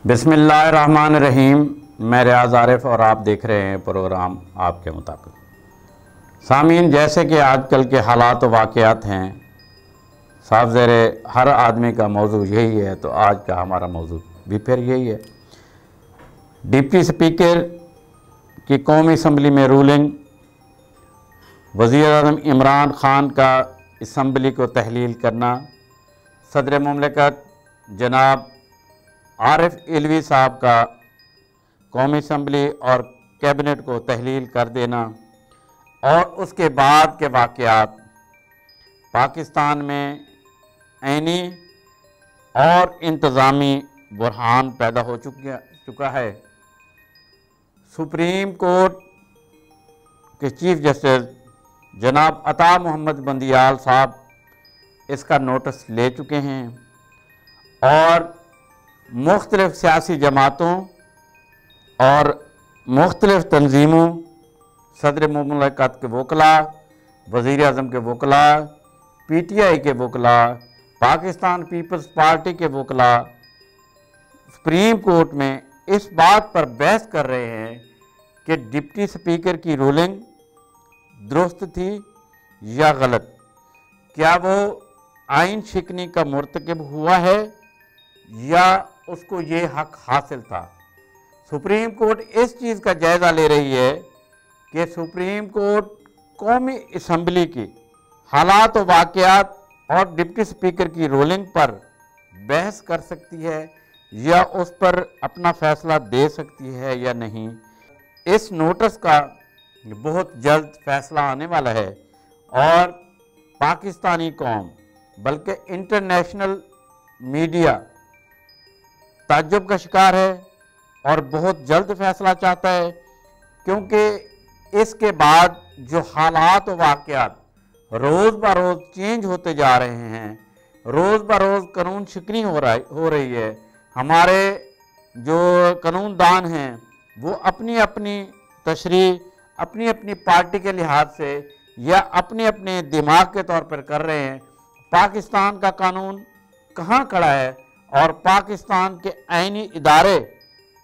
बिस्मिल्लाहिर्रहमानिर्रहीम। मैं रियाज आरिफ और आप देख रहे हैं प्रोग्राम आपके मुताबिक। सामीन, जैसे कि आजकल के हालात व वाक़यात हैं, साफ ज़ेरे हर आदमी का मौजू यही है, तो आज का हमारा मौजू भी फिर यही है। डिप्टी स्पीकर की कौमी असम्बली में रूलिंग, वज़ीर-ए-आज़म इमरान ख़ान का असम्बली को तहलील करना, सदर मुमलिकत जनाब आरिफ इल्वी साहब का कौमी असम्बली और कैबिनेट को तहलील कर देना, और उसके बाद के वाक़यात पाकिस्तान में ऐनी और इंतज़ामी बुरहान पैदा हो चुका है। सुप्रीम कोर्ट के चीफ जस्टिस जनाब अता मोहम्मद बंदियाल साहब इसका नोटिस ले चुके हैं और मुख्तलिफ़ सियासी जमातों और मुख्तलिफ़ तंजीमों, सदर मुमलिकत के वकला, वज़ीर-ए-आज़म के वकला, PTI के वकला, पाकिस्तान पीपल्स पार्टी के वकला सुप्रीम कोर्ट में इस बात पर बहस कर रहे हैं कि डिप्टी स्पीकर की रूलिंग दुरुस्त थी या गलत। क्या वो आइन शिकनी का मुर्तकिब हुआ है या उसको ये हक हासिल था। सुप्रीम कोर्ट इस चीज़ का जायज़ा ले रही है कि सुप्रीम कोर्ट कौमी असम्बली की हालात व वाक़यात और डिप्टी स्पीकर की रूलिंग पर बहस कर सकती है या उस पर अपना फ़ैसला दे सकती है या नहीं। इस नोटिस का बहुत जल्द फ़ैसला आने वाला है और पाकिस्तानी कौम बल्कि इंटरनेशनल मीडिया ताज्जुब का शिकार है और बहुत जल्द फैसला चाहता है, क्योंकि इसके बाद जो हालात व वाक़यात रोज़ ब रोज़ चेंज होते जा रहे हैं, रोज़ ब रोज़ कानून शिकनी हो रही है। हमारे जो कानूनदान हैं वो अपनी अपनी तशरीह अपनी अपनी पार्टी के लिहाज से या अपने अपने दिमाग के तौर पर कर रहे हैं। पाकिस्तान का कानून कहाँ खड़ा है और पाकिस्तान के आईनी इदारे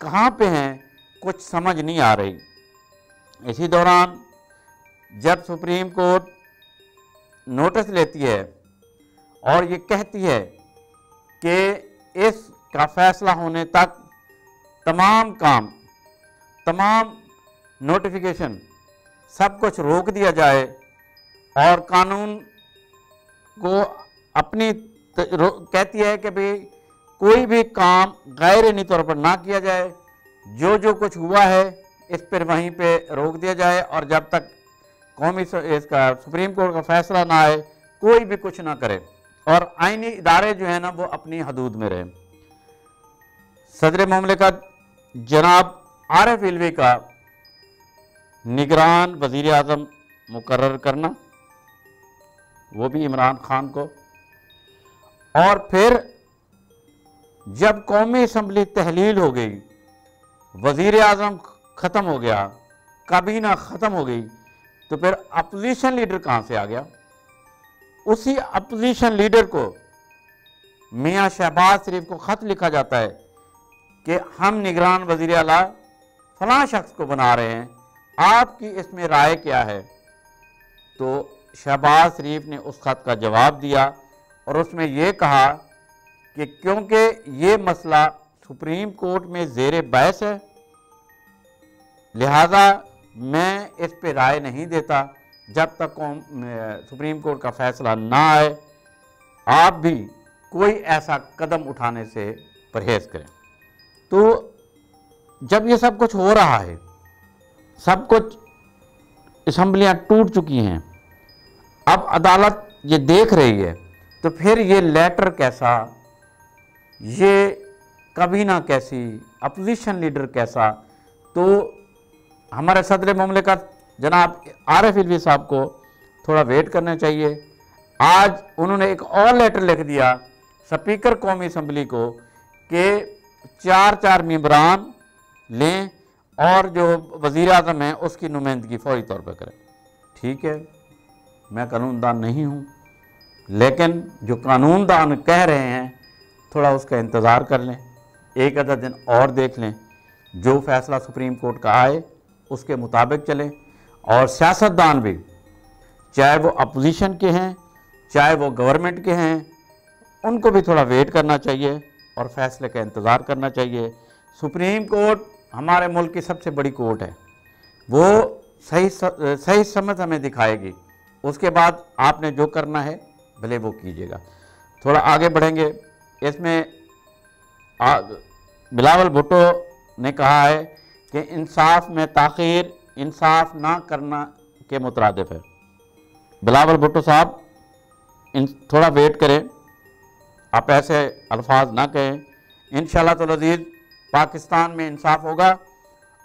कहाँ पे हैं, कुछ समझ नहीं आ रही। इसी दौरान जब सुप्रीम कोर्ट नोटिस लेती है और ये कहती है कि इसका फ़ैसला होने तक तमाम काम, तमाम नोटिफिकेशन, सब कुछ रोक दिया जाए और कानून को अपनी कहती है कि भाई कोई भी काम गैर तौर पर ना किया जाए, जो कुछ हुआ है इस पर वहीं पे रोक दिया जाए और जब तक कौमी इसका सुप्रीम कोर्ट का फैसला ना आए कोई भी कुछ ना करे और आईनी इदारे जो है ना वो अपनी हदूद में रहे। सदर मुमलिकत जनाब आरिफ इल्वी का निगरान वज़ीर-ए-आज़म मुकर्रर करना, वो भी इमरान ख़ान को, और फिर जब कौमी असम्बली तहलील हो गई, वज़ीर-ए-आज़म ख़त्म हो गया, काबीना ख़त्म हो गई, तो फिर अपोजिशन लीडर कहाँ से आ गया। उसी अपोजिशन लीडर को मियाँ शहबाज शरीफ को ख़त लिखा जाता है कि हम निगरान वज़ीर आला फ़लाँ शख्स को बना रहे हैं, आपकी इसमें राय क्या है। तो शहबाज शरीफ ने उस ख़त का जवाब दिया और उसमें ये कहा कि क्योंकि ये मसला सुप्रीम कोर्ट में ज़ेर बहस है, लिहाजा मैं इस पे राय नहीं देता जब तक सुप्रीम कोर्ट का फ़ैसला ना आए। आप भी कोई ऐसा कदम उठाने से परहेज़ करें। तो जब ये सब कुछ हो रहा है, सब कुछ असम्बलियाँ टूट चुकी हैं, अब अदालत ये देख रही है, तो फिर ये लेटर कैसा, ये काबीना कैसी, अपोजिशन लीडर कैसा। तो हमारे सदर मुमलिकत जनाब आरिफ इल्वी साहब को थोड़ा वेट करना चाहिए। आज उन्होंने एक और लेटर लिख दिया स्पीकर कौमी असम्बली को कि 4 मेंबरान लें और जो वज़ीर-ए-आज़म है उसकी नुमाइंदगी फौरी तौर पर करें। ठीक है, मैं कानूनदान नहीं हूँ, लेकिन जो कानूनदान कह रहे हैं थोड़ा उसका इंतज़ार कर लें। एक आधा दिन और देख लें, जो फैसला सुप्रीम कोर्ट का आए उसके मुताबिक चलें। और सियासतदान भी, चाहे वो अपोजिशन के हैं चाहे वो गवर्नमेंट के हैं, उनको भी थोड़ा वेट करना चाहिए और फैसले का इंतज़ार करना चाहिए। सुप्रीम कोर्ट हमारे मुल्क की सबसे बड़ी कोर्ट है, वो सही समझ हमें दिखाएगी। उसके बाद आपने जो करना है भले वो कीजिएगा। थोड़ा आगे बढ़ेंगे। इसमें बिलावल भुट्टो ने कहा है कि इंसाफ में ताख़ीर इंसाफ ना करना के मुतरादिफ है। बिलावल भुट्टो साहब, थोड़ा वेट करें, आप ऐसे अल्फाज ना कहें। इंशाअल्लाह तो अज़ीज़ पाकिस्तान में इंसाफ होगा।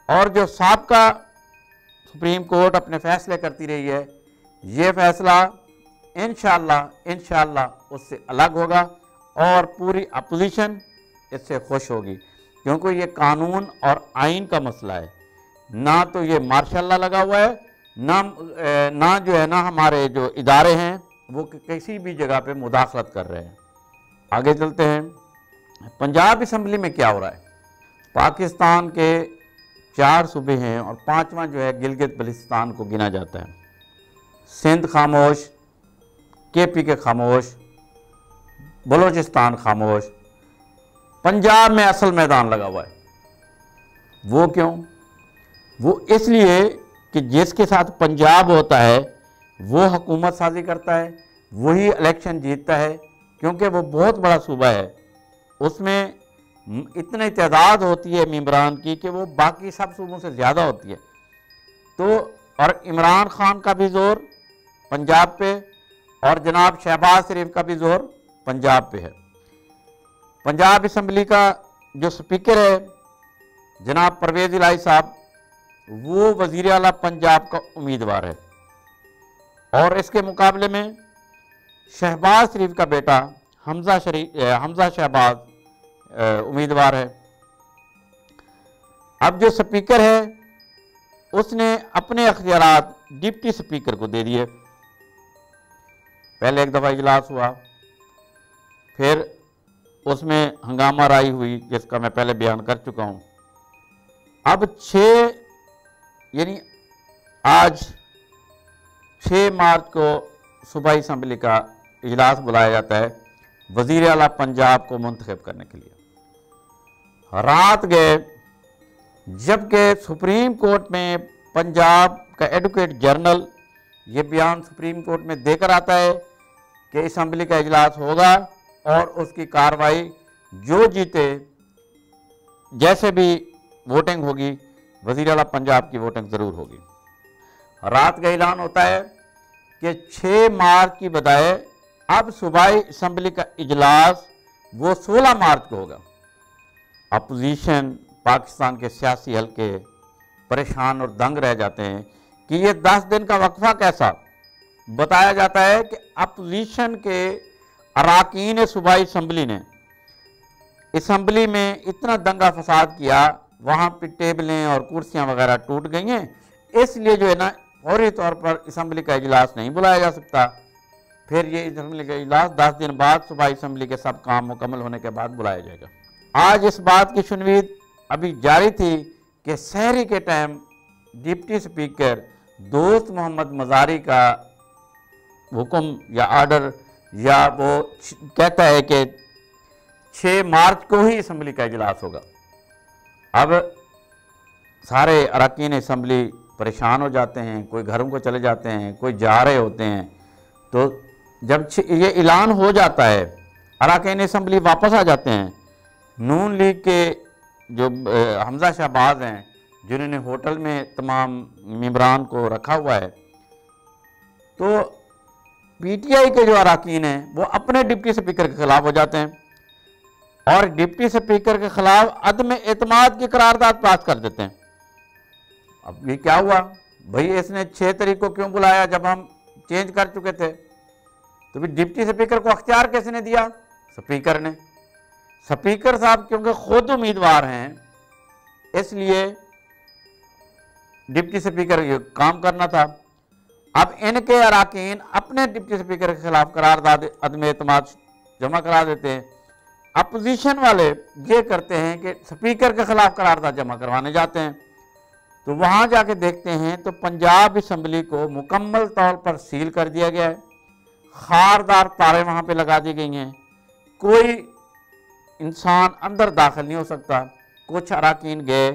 और जो साबका सुप्रीम कोर्ट अपने फ़ैसले करती रही है, ये फ़ैसला इंशाअल्लाह उससे अलग होगा और पूरी अपोजिशन इससे खुश होगी, क्योंकि ये कानून और आइन का मसला है। ना तो ये मार्शल लॉ लगा हुआ है, ना जो है ना हमारे जो इदारे हैं वो किसी भी जगह पे मुदाखलत कर रहे हैं। आगे चलते हैं। पंजाब असम्बली में क्या हो रहा है? पाकिस्तान के 4 सूबे हैं और 5वां जो है गिलगित बल्तिस्तान को गिना जाता है। सिंध खामोश, KP के खामोश, बलोचिस्तान खामोश, पंजाब में असल मैदान लगा हुआ है। वो क्यों? वो इसलिए कि जिसके साथ पंजाब होता है वो हुकूमत साजी करता है, वही इलेक्शन जीतता है, क्योंकि वो बहुत बड़ा सूबा है। उसमें इतनी तादाद होती है मेंबरान की कि वो बाकी सब सूबों से ज़्यादा होती है। तो और इमरान खान का भी ज़ोर पंजाब पे और जनाब शहबाज शरीफ का भी ज़ोर पंजाब पे है। पंजाब असम्बली का जो स्पीकर है जनाब परवेज़ इलाही साहब, वो वज़ीर आला पंजाब का उम्मीदवार है और इसके मुकाबले में शहबाज शरीफ का बेटा हमजा शहबाज उम्मीदवार है। अब जो स्पीकर है उसने अपने अख्तियारात डिप्टी स्पीकर को दे दिए। पहले एक दफ़ा इजलास हुआ, फिर उसमें हंगामा राई हुई जिसका मैं पहले बयान कर चुका हूँ। अब 6 यानी आज 6 मार्च को सूबाई असम्बली का इजलास बुलाया जाता है वज़ीर आला पंजाब को मुंतखब करने के लिए। रात गए, जबकि सुप्रीम कोर्ट में पंजाब का एडवोकेट जनरल ये बयान सुप्रीम कोर्ट में देकर आता है कि असम्बली का इजलास होगा और उसकी कार्रवाई जो जीते, जैसे भी वोटिंग होगी, वज़ीर आला पंजाब की वोटिंग ज़रूर होगी। रात का ऐलान होता है कि 6 मार्च की बजाय अब सूबाई असम्बली का इजलास वो 16 मार्च को होगा। अपोजिशन, पाकिस्तान के सियासी हल्के परेशान और दंग रह जाते हैं कि ये 10 दिन का वक्फा कैसा। बताया जाता है कि अपोजिशन के अराकीन सूबाई असम्बली ने असम्बली में इतना दंगा फसाद किया, वहाँ पे टेबलें और कुर्सियाँ वगैरह टूट गई हैं, इसलिए जो है ना फौरी तौर पर असम्बली का इजलास नहीं बुलाया जा सकता। फिर ये असम्बली का इजलास 10 दिन बाद सूबाई असम्बली के सब काम मुकम्मल होने के बाद बुलाया जाएगा। आज इस बात की सुनवीद अभी जारी थी कि सहरी के टाइम डिप्टी स्पीकर दोस्त मोहम्मद मज़ारी का हुक्म या आर्डर या वो कहता है कि 6 मार्च को ही असम्बली का इजलास होगा। अब सारे अरकान असम्बली परेशान हो जाते हैं, कोई घरों को चले जाते हैं, कोई जा रहे होते हैं। तो जब ये ऐलान हो जाता है अरकान असम्बली वापस आ जाते हैं। नून लीग के जो हमजा शहबाज हैं जिन्होंने होटल में तमाम मेंबरान को रखा हुआ है, तो PTI के जो अरकान हैं वो अपने डिप्टी स्पीकर के खिलाफ हो जाते हैं और डिप्टी स्पीकर के खिलाफ अदम एतमाद की करारदाद पास कर देते हैं। अब ये क्या हुआ भाई, इसने 6 तारीख को क्यों बुलाया जब हम चेंज कर चुके थे? तो फिर डिप्टी स्पीकर को अख्तियार किसने दिया? स्पीकर ने। स्पीकर साहब क्योंकि खुद उम्मीदवार हैं, इसलिए डिप्टी स्पीकर ये काम करना था। अब इनके अरकान अपने डिप्टी स्पीकर के खिलाफ करारदाद अदम एतमाद जमा करा देते हैं। अपोजिशन वाले ये करते हैं कि स्पीकर के खिलाफ करारदाद जमा करवाने जाते हैं, तो वहाँ जाके देखते हैं तो पंजाब असम्बली को मुकम्मल तौर पर सील कर दिया गया है, खारदार तारें वहाँ पे लगा दी गई हैं, कोई इंसान अंदर दाखिल नहीं हो सकता। कुछ अरकान गए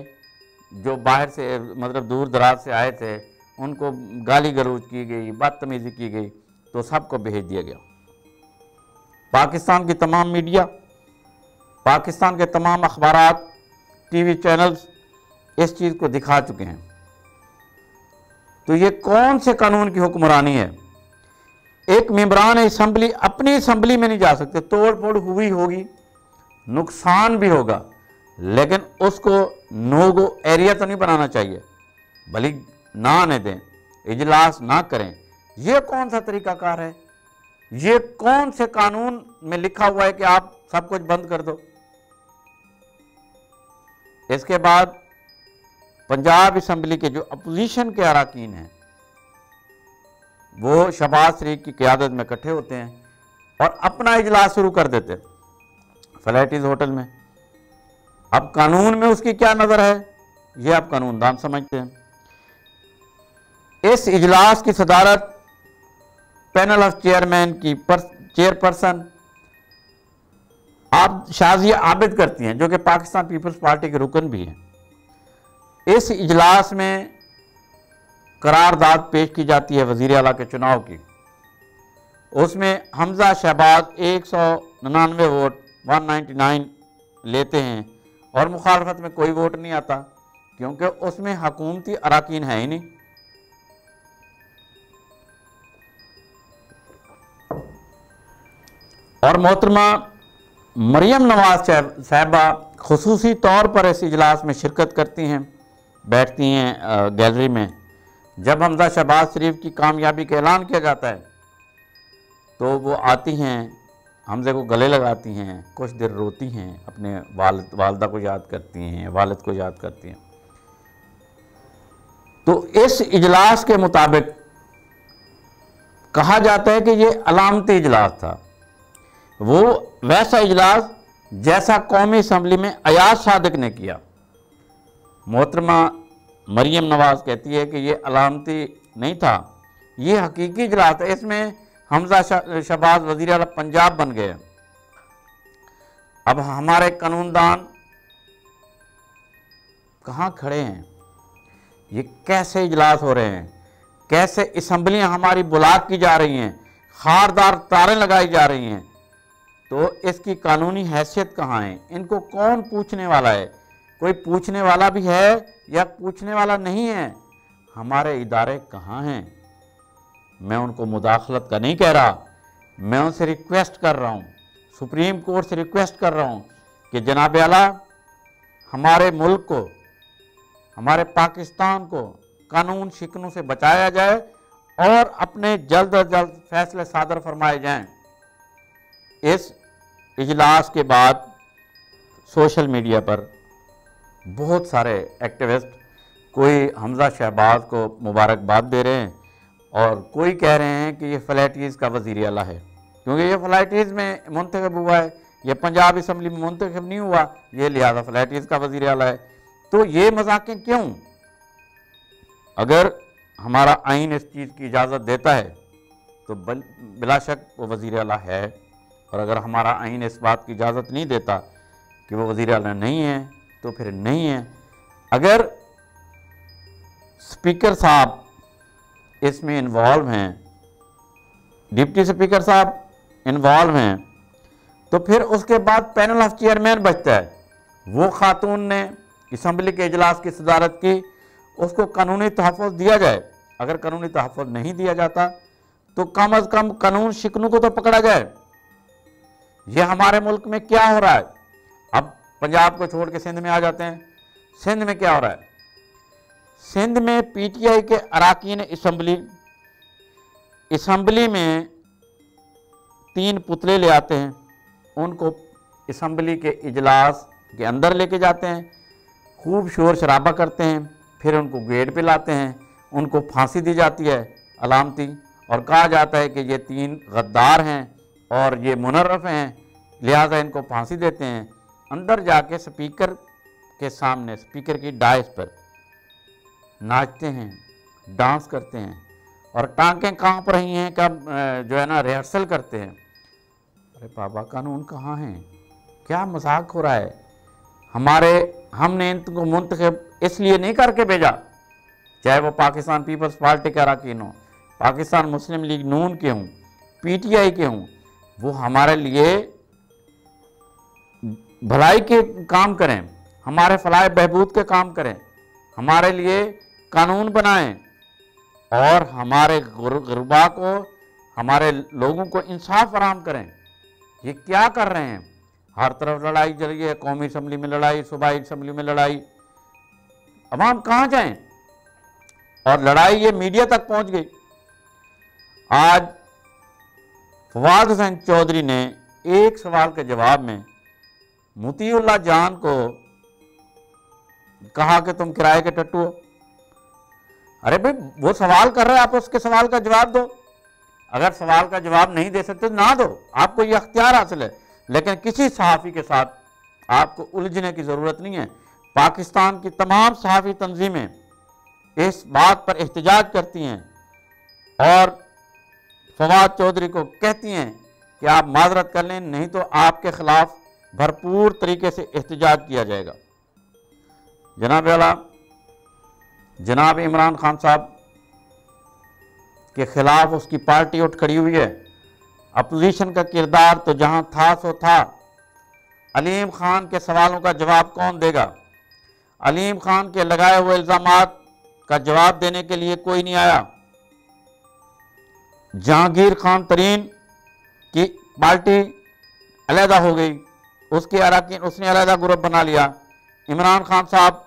जो बाहर से मतलब दूर दराज से आए थे, उनको गाली गलौज की गई, बदतमीज़ी की गई, तो सबको भेज दिया गया। पाकिस्तान की तमाम मीडिया, पाकिस्तान के तमाम अखबारात, टीवी चैनल्स इस चीज़ को दिखा चुके हैं। तो ये कौन से कानून की हुक्मरानी है? एक मेंबरान असम्बली अपनी असम्बली में नहीं जा सकते, तोड़ फोड़ हुई होगी, नुकसान भी होगा, लेकिन उसको नो गो एरिया तो नहीं बनाना चाहिए, भले ना आने दें, इजलास ना करें। ये कौन सा तरीकाकार है? ये कौन से कानून में लिखा हुआ है कि आप सब कुछ बंद कर दो? इसके बाद पंजाब असम्बली के जो अपोजिशन के अरकान हैं वो शहबाज शरीफ की क़यादत में इकट्ठे होते हैं और अपना इजलास शुरू कर देते हैं फ्लैटीज होटल में। अब कानून में उसकी क्या नज़र है, ये आप कानूनदान समझते हैं। इस इजलास की सदारत पैनल ऑफ चेयरमैन की चेयरपर्सन आप शाजिया आबिद करती हैं, जो कि पाकिस्तान पीपल्स पार्टी के रुकन भी हैं। इस इजलास में करारदाद पेश की जाती है वज़ीर आला के चुनाव की। उसमें हमजा शहबाज 199 वोट 199 लेते हैं और मुखालफत में कोई वोट नहीं आता, क्योंकि उसमें हुकूमती अरकान है ही नहीं। और मोहतरमा मरियम नवाज साहिबा खुसूसी तौर पर इस इजलास में शिरकत करती हैं, बैठती हैं गैलरी में। जब हमजा शहबाज शरीफ की कामयाबी का ऐलान किया जाता है तो वो आती हैं, हमजे को गले लगाती हैं, कुछ देर रोती हैं, अपने वालदा को याद करती हैं, वालिद को याद करती हैं। तो इस इजलास के मुताबिक कहा जाता है कि ये अलामती इजलास था, वो वैसा इजलास जैसा कौमी असम्बली में अयाज सादिक ने किया। मोहतरमा मरियम नवाज कहती है कि ये अलामती नहीं था, ये हकीकी इजलास है। इसमें हमजा शहबाज वज़ीर आला पंजाब बन गए। अब हमारे कानूनदान कहाँ खड़े हैं? ये कैसे इजलास हो रहे हैं? कैसे असम्बलियाँ हमारी बुलाक की जा रही हैं, खारदार तारें लगाई जा रही हैं? तो इसकी कानूनी हैसियत कहाँ है? इनको कौन पूछने वाला है? कोई पूछने वाला भी है या पूछने वाला नहीं है? हमारे इदारे कहाँ हैं? मैं उनको मुदाखलत का नहीं कह रहा, मैं उनसे रिक्वेस्ट कर रहा हूँ, सुप्रीम कोर्ट से रिक्वेस्ट कर रहा हूँ कि जनाब आला हमारे मुल्क को, हमारे पाकिस्तान को कानून शिकनों से बचाया जाए और अपने जल्द अज जल्द फैसले सादर फरमाए जाएं। इस इजलास के बाद सोशल मीडिया पर बहुत सारे एक्टिविस्ट कोई हमजा शहबाज को मुबारकबाद दे रहे हैं और कोई कह रहे हैं कि ये फ्लैटीज़ का वज़ीर आला है, क्योंकि ये फ्लैटीज़ में मुंतखब हुआ है, ये पंजाब असम्बली में मुंतखब नहीं हुआ, ये लिहाजा फ्लैटीज़ का वज़ीर आला है। तो ये मजाकें क्यों? अगर हमारा आइन इस चीज़ की इजाज़त देता है तो बिलाशक वो वज़ीर आला है, और अगर हमारा आइन इस बात की इजाज़त नहीं देता कि वो वज़ीर आला नहीं है तो फिर नहीं है। अगर स्पीकर साहब इसमें इन्वॉल्व हैं, डिप्टी स्पीकर साहब इन्वॉल्व हैं, तो फिर उसके बाद पैनल ऑफ चेयरमैन बचता है। वो खातून ने असम्बली के इजलास की सदारत की, उसको कानूनी तहफ़्फ़ुज़ दिया जाए। अगर कानूनी तहफ़्फ़ुज़ नहीं दिया जाता तो कम अज़ कम कानून शिकनों को तो पकड़ा जाए। ये हमारे मुल्क में क्या हो रहा है? अब पंजाब को छोड़ के सिंध में आ जाते हैं। सिंध में क्या हो रहा है? सिंध में पीटीआई के अरकान असम्बली में 3 पुतले ले आते हैं, उनको असम्बली के इजलास के अंदर लेके जाते हैं, खूब शोर शराबा करते हैं, फिर उनको गेट पे लाते हैं, उनको फांसी दी जाती है अलामती, और कहा जाता है कि ये 3 गद्दार हैं और ये मुनर्रफ हैं लिहाजा इनको फांसी देते हैं। अंदर जाके स्पीकर के सामने, स्पीकर की डाइस पर नाचते हैं, डांस करते हैं और टांकें कांप रही हैं का जो है ना रिहर्सल करते हैं। अरे बाबा, कानून कहाँ हैं? क्या मजाक हो रहा है? हमने इनको मुंतखब इसलिए नहीं करके भेजा, चाहे वो पाकिस्तान पीपल्स पार्टी के अरकान हों, पाकिस्तान मुस्लिम लीग नून के हों, पीटीआई के हों, वो हमारे लिए भलाई के काम करें, हमारे फलाह बहबूद के काम करें, हमारे लिए कानून बनाएं और हमारे गुरबा को, हमारे लोगों को इंसाफ फराहम करें। ये क्या कर रहे हैं? हर तरफ लड़ाई चल रही है, कौमी असम्बली में लड़ाई, सूबाई असम्बली में लड़ाई। अवाम कहाँ जाएं? और लड़ाई ये मीडिया तक पहुंच गई। आज फवाद हुसैन चौधरी ने एक सवाल के जवाब में मुतीउल्लाह जान को कहा कि तुम किराए के टट्टू हो। अरे भाई, वो सवाल कर रहे हैं, आप उसके सवाल का जवाब दो। अगर सवाल का जवाब नहीं दे सकते तो ना दो, आपको ये अख्तियार हासिल है। लेकिन किसी सहाफ़ी के साथ आपको उलझने की ज़रूरत नहीं है। पाकिस्तान की तमाम सहाफ़ी तंजीमें इस बात पर एहतजाज करती हैं और फवाद चौधरी को कहती हैं कि आप माजरत कर लें, नहीं तो आपके खिलाफ भरपूर तरीके से एहतजाज किया जाएगा। जनाब आला, जनाब इमरान खान साहब के खिलाफ उसकी पार्टी उठ खड़ी हुई है। अपोजिशन का किरदार तो जहां था सो था। अलीम खान के सवालों का जवाब कौन देगा? अलीम खान के लगाए हुए इल्ज़ामात का जवाब देने के लिए कोई नहीं आया। जहांगीर खान तरीन की पार्टी अलहदा हो गई, उसके अरकान उसने अलहदा ग्रुप बना लिया इमरान खान साहब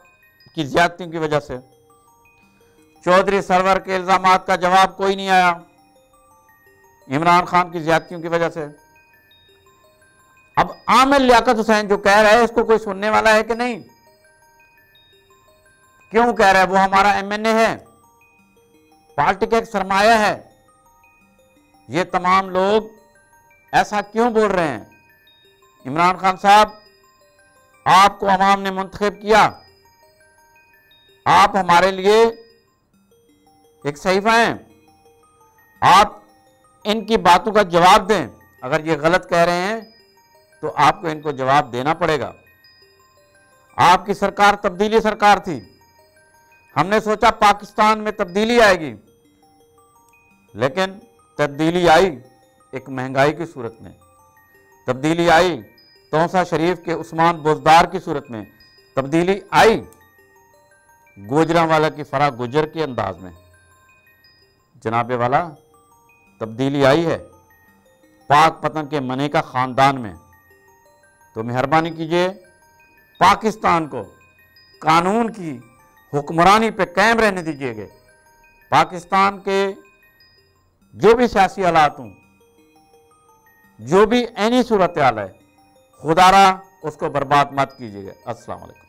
की ज़्यादतियों की वजह से। चौधरी सरवर के इल्ज़ामात का जवाब कोई नहीं आया इमरान खान की ज़्यादतियों की वजह से। अब आमिर लियाकत हुसैन जो कह रहा है, इसको कोई सुनने वाला है कि नहीं? क्यों कह रहा है? वो हमारा एमएनए है, पार्टी का एक सरमाया है। ये तमाम लोग ऐसा क्यों बोल रहे हैं? इमरान खान साहब, आपको अवाम ने मुंतखब किया, आप हमारे लिए एक सहीफा हैं, आप इनकी बातों का जवाब दें। अगर ये गलत कह रहे हैं तो आपको इनको जवाब देना पड़ेगा। आपकी सरकार तब्दीली सरकार थी, हमने सोचा पाकिस्तान में तब्दीली आएगी, लेकिन तब्दीली आई एक महंगाई की सूरत में, तब्दीली आई तौसा शरीफ के उस्मान बुज़दार की सूरत में, तब्दीली आई गुजरांवाला की फराह गुजर के अंदाज में। जनाबे वाला, तब्दीली आई है पाक पतन के मनेका ख़ानदान में। तो मेहरबानी कीजिए, पाकिस्तान को कानून की हुक्मरानी पे कायम रहने दीजिएगा। पाकिस्तान के जो भी सियासी हालात हों, जो भी ऐनी सूरत हाल है, खुदारा उसको बर्बाद मत कीजिएगा। अस्सलाम वालेकुम।